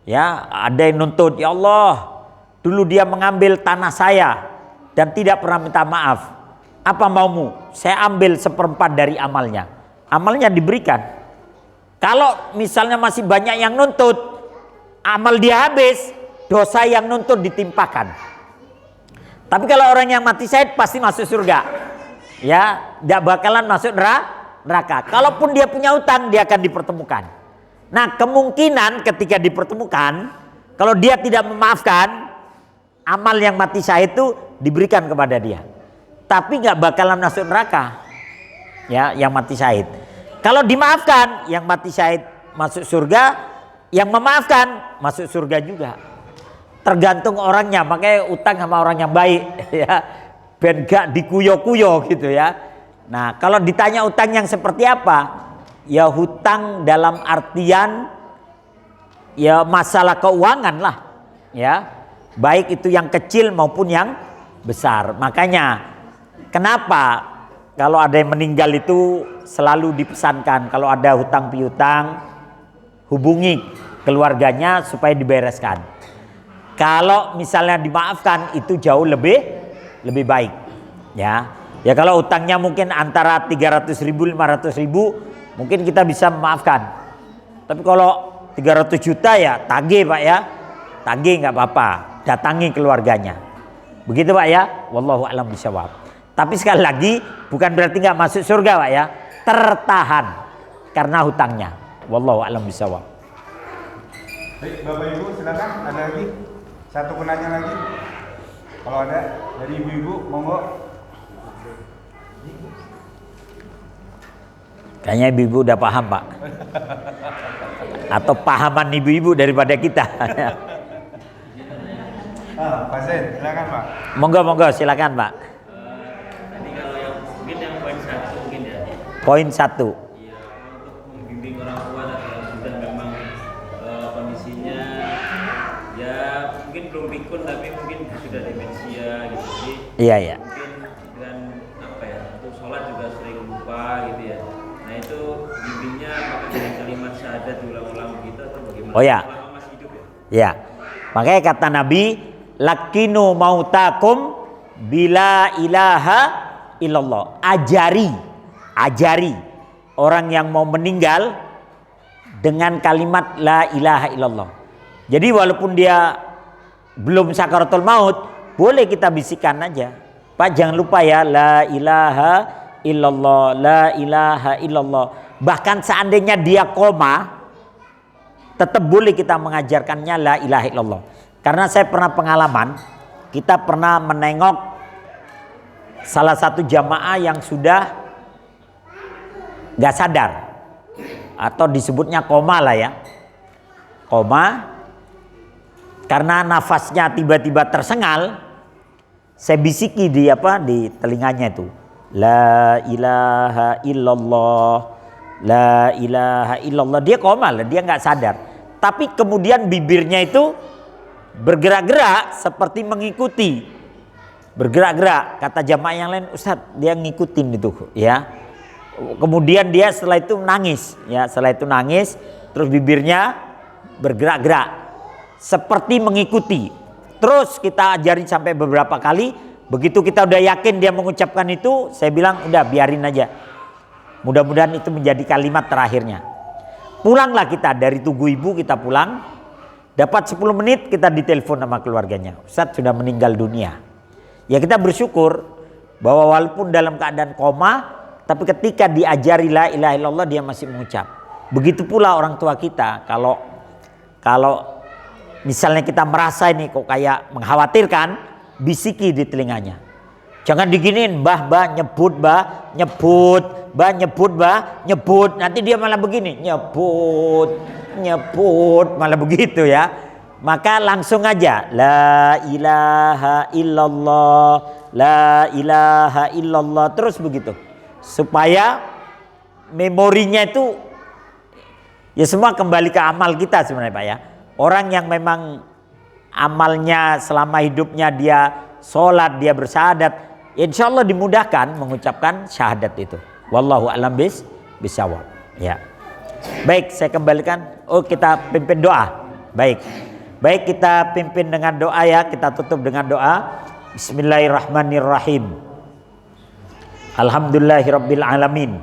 Ya, ada yang nuntut, ya Allah, dulu dia mengambil tanah saya dan tidak pernah minta maaf. Apa maumu? Saya ambil 1/4 dari amalnya. Amalnya diberikan. Kalau misalnya masih banyak yang nuntut, amal dia habis, dosa yang nuntut ditimpakan. Tapi kalau orang yang mati syahid pasti masuk surga. Ya, tidak bakalan masuk neraka. Kalaupun dia punya utang, dia akan dipertemukan. Nah, kemungkinan ketika dipertemukan, kalau dia tidak memaafkan, amal yang mati syahid itu diberikan kepada dia. Tapi nggak bakalan masuk neraka. Ya, yang mati syahid. Kalau dimaafkan, yang mati syahid masuk surga, yang memaafkan masuk surga juga. Tergantung orangnya, makanya utang sama orang yang baik ya. Ben gak dikuyo-kuyo gitu ya. Nah, kalau ditanya utang yang seperti apa? Ya hutang dalam artian ya masalah keuangan lah ya. Baik itu yang kecil maupun yang besar. Makanya kenapa kalau ada yang meninggal itu selalu dipesankan kalau ada hutang piutang hubungi keluarganya supaya dibereskan. Kalau misalnya dimaafkan itu jauh lebih baik ya. Ya kalau hutangnya mungkin antara 300.000 500.000 mungkin kita bisa memaafkan. Tapi kalau 300 juta ya tagih Pak ya. Tagih nggak apa-apa, datangi keluarganya. Begitu Pak ya. Wallahu a'lam bishawab. Tapi sekali lagi bukan berarti nggak masuk surga Pak ya, tertahan karena hutangnya. Wallahu a'lam bishawab. Baik, Bapak Ibu silakan, ada lagi satu penanya lagi. Kalau ada dari ibu-ibu, monggo. Kayaknya ibu-ibu udah paham Pak. Atau pahaman ibu-ibu daripada kita. Pak Zain, silakan Pak. Monggo silakan Pak. Tadi kalau yang mungkin yang poin 1 mungkin ya. Poin 1. Iya, untuk membimbing orang tua atau yang sudah memang kondisinya ya mungkin belum pikun tapi mungkin sudah demensia gitu. Jadi Iya. mungkin dengan apa ya, untuk sholat juga sering lupa gitu ya. Nah itu bimbingnya apakah dengan kalimat syahadat diulang-ulang begitu atau bagaimana? Oh ya. Selama masih hidup ya. Ya. Makanya kata Nabi, lakinu mautakum bila ilaha illallah. Ajari orang yang mau meninggal dengan kalimat la ilaha illallah. Jadi walaupun dia belum sakaratul maut, boleh kita bisikan aja. Pak jangan lupa ya, la ilaha illallah, la ilaha illallah. Bahkan seandainya dia koma, tetap boleh kita mengajarkannya la ilaha illallah. Karena saya pernah pengalaman, kita pernah menengok salah satu jamaah yang sudah gak sadar, atau disebutnya koma lah ya, koma. Karena nafasnya tiba-tiba tersengal, saya bisiki di telinganya itu, la ilaha illallah, la ilaha illallah. Dia koma lah, dia nggak sadar. Tapi kemudian bibirnya itu bergerak-gerak seperti mengikuti, bergerak-gerak. Kata jamaah yang lain, Ustadz dia ngikutin itu ya. Kemudian dia setelah itu nangis ya, terus bibirnya bergerak-gerak seperti mengikuti. Terus kita ajari sampai beberapa kali. Begitu kita udah yakin dia mengucapkan itu, saya bilang udah biarin aja, mudah-mudahan itu menjadi kalimat terakhirnya. Pulanglah kita dari Tugu Ibu, kita pulang. Dapat 10 menit kita ditelepon sama keluarganya, Ustadz sudah meninggal dunia. Ya kita bersyukur bahwa walaupun dalam keadaan koma, tapi ketika diajari la ilaha illallah dia masih mengucap. Begitu pula orang tua kita, kalau misalnya kita merasa ini kok kayak mengkhawatirkan, bisiki di telinganya. Jangan diginiin, mbah nyebut, nanti dia malah begini, nyebut, malah begitu ya. Maka langsung aja, la ilaha illallah, la ilaha illallah, terus begitu. Supaya memorinya itu, ya semua kembali ke amal kita sebenarnya Pak ya. Orang yang memang amalnya selama hidupnya dia sholat, dia bersyahadat, insya Allah dimudahkan mengucapkan syahadat itu. Wallahu a'lam bishawab. Ya. Baik, saya kembalikan. Oh, kita pimpin doa. Baik, kita pimpin dengan doa ya. Kita tutup dengan doa. Bismillahirrahmanirrahim. Alhamdulillahirabbil alamin.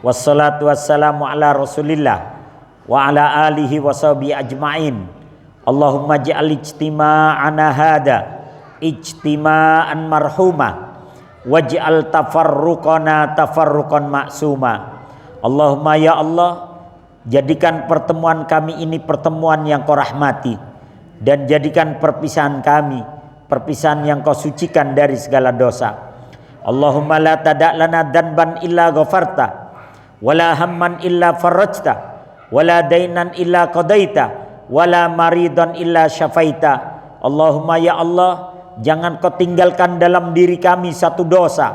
Wassalatu wassalamu ala Rasulillah wa ala alihi wa sahbihi ajma'in. Allahumma ja'al ijtima'ana hada ijtima'an marhuma waj'al tafarruqana tafarruqan maksuma. Allahumma ya Allah, jadikan pertemuan kami ini pertemuan yang kau rahmati, dan jadikan perpisahan kami perpisahan yang kau sucikan dari segala dosa. Allahumma la tada' lana danban illa ghafarta wala hamman illa farajta wala dainan illa qadaita wala maridan illa syafaita. Allahumma ya Allah, jangan kau tinggalkan dalam diri kami satu dosa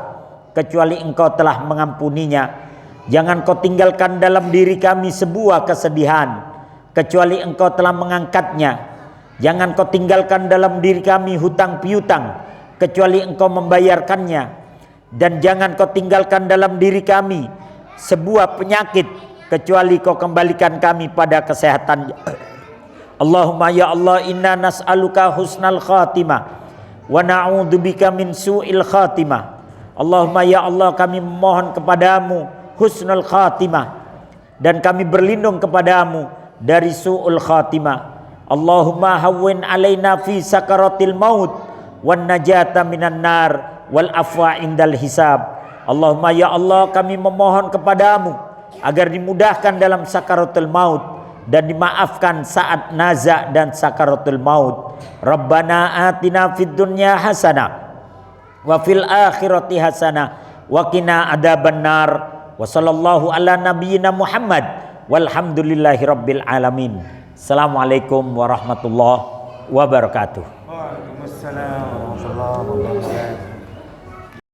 kecuali engkau telah mengampuninya. Jangan kau tinggalkan dalam diri kami sebuah kesedihan kecuali engkau telah mengangkatnya. Jangan kau tinggalkan dalam diri kami hutang piutang kecuali engkau membayarkannya. Dan jangan kau tinggalkan dalam diri kami sebuah penyakit kecuali kau kembalikan kami pada kesehatan. Allahumma ya Allah, inna nas'aluka husnal khatimah wa na'udzubika min su'il khatimah. Allahumma ya Allah, kami memohon kepadamu husnul khatimah dan kami berlindung kepadamu dari su'ul khatimah. Allahumma hawwin alaina fi sakaratil maut wan najata minan nar wal afwa indal hisab. Allahumma ya Allah, kami memohon kepadamu agar dimudahkan dalam sakaratul maut dan dimaafkan saat naza dan sakaratul maut. Rabbana atina fid dunya hasanah wa fil akhirati hasanah wa qina adzabannar. Wa sallallahu ala nabiyyina Muhammad walhamdulillahi rabbil alamin. Assalamualaikum warahmatullahi wabarakatuh. Waalaikumsalam warahmatullahi wabarakatuh.